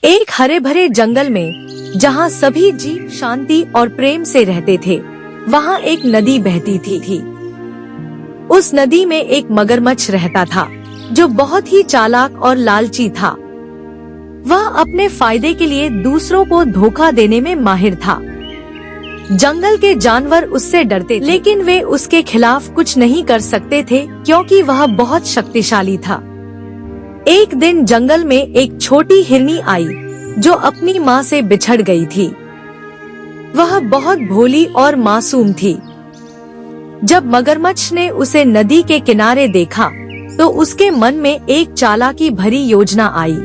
एक हरे भरे जंगल में जहाँ सभी जीव शांति और प्रेम से रहते थे, वहाँ एक नदी बहती थी। उस नदी में एक मगरमच्छ रहता था जो बहुत ही चालाक और लालची था। वह अपने फायदे के लिए दूसरों को धोखा देने में माहिर था। जंगल के जानवर उससे डरते थे, लेकिन वे उसके खिलाफ कुछ नहीं कर सकते थे क्योंकि वह बहुत शक्तिशाली था। एक दिन जंगल में एक छोटी हिरनी आई जो अपनी माँ से बिछड़ गई थी। वह बहुत भोली और मासूम थी। जब मगरमच्छ ने उसे नदी के किनारे देखा तो उसके मन में एक चालाकी भरी योजना आई।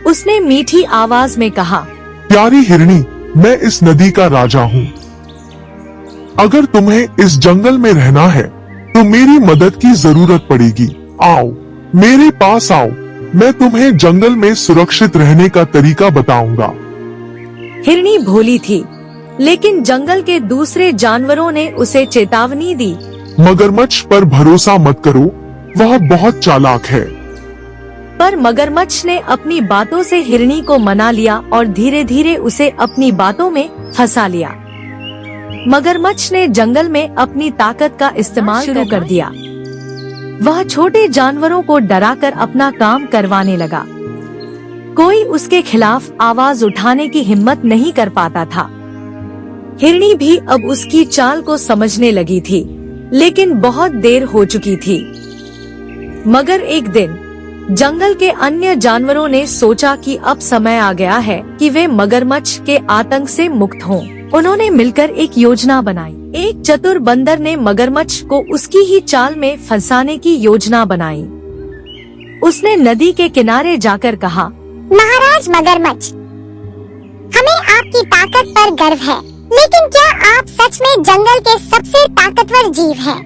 उसने मीठी आवाज में कहा, प्यारी हिरनी, मैं इस नदी का राजा हूँ। अगर तुम्हें इस जंगल में रहना है तो मेरी मदद की जरूरत पड़ेगी। आओ, मेरे पास आओ, मैं तुम्हें जंगल में सुरक्षित रहने का तरीका बताऊंगा। हिरनी भोली थी, लेकिन जंगल के दूसरे जानवरों ने उसे चेतावनी दी, मगरमच्छ पर भरोसा मत करो, वह बहुत चालाक है। पर मगरमच्छ ने अपनी बातों से हिरनी को मना लिया और धीरे धीरे उसे अपनी बातों में फंसा लिया। मगरमच्छ ने जंगल में अपनी ताकत का इस्तेमाल शुरू कर दिया। वह छोटे जानवरों को डराकर अपना काम करवाने लगा। कोई उसके खिलाफ आवाज उठाने की हिम्मत नहीं कर पाता था। हिरनी भी अब उसकी चाल को समझने लगी थी, लेकिन बहुत देर हो चुकी थी। मगर एक दिन जंगल के अन्य जानवरों ने सोचा कि अब समय आ गया है कि वे मगरमच्छ के आतंक से मुक्त हों। उन्होंने मिलकर एक योजना बनाई। एक चतुर बंदर ने मगरमच्छ को उसकी ही चाल में फंसाने की योजना बनाई। उसने नदी के किनारे जाकर कहा, महाराज मगरमच्छ, हमें आपकी ताकत पर गर्व है, लेकिन क्या आप सच में जंगल के सबसे ताकतवर जीव हैं?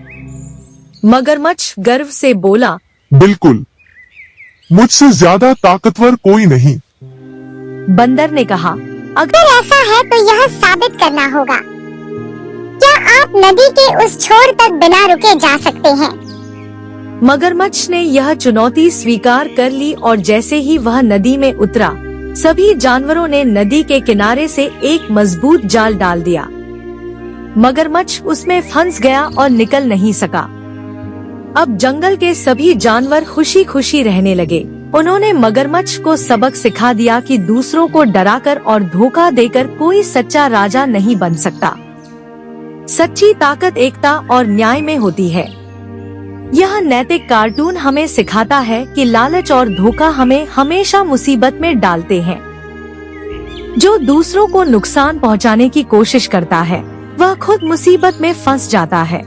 मगरमच्छ गर्व से बोला, बिल्कुल, मुझसे ज्यादा ताकतवर कोई नहीं। बंदर ने कहा, अगर ऐसा है तो यह साबित करना होगा। क्या आप नदी के उस छोर तक बिना रुके जा सकते हैं? मगरमच्छ ने यह चुनौती स्वीकार कर ली और जैसे ही वह नदी में उतरा, सभी जानवरों ने नदी के किनारे से एक मजबूत जाल डाल दिया। मगरमच्छ उसमें फंस गया और निकल नहीं सका। अब जंगल के सभी जानवर खुशी खुशी रहने लगे। उन्होंने मगरमच्छ को सबक सिखा दिया कि दूसरों को डराकर और धोखा देकर कोई सच्चा राजा नहीं बन सकता। सच्ची ताकत एकता और न्याय में होती है। यह नैतिक कार्टून हमें सिखाता है कि लालच और धोखा हमें हमेशा मुसीबत में डालते हैं। जो दूसरों को नुकसान पहुंचाने की कोशिश करता है, वह खुद मुसीबत में फंस जाता है।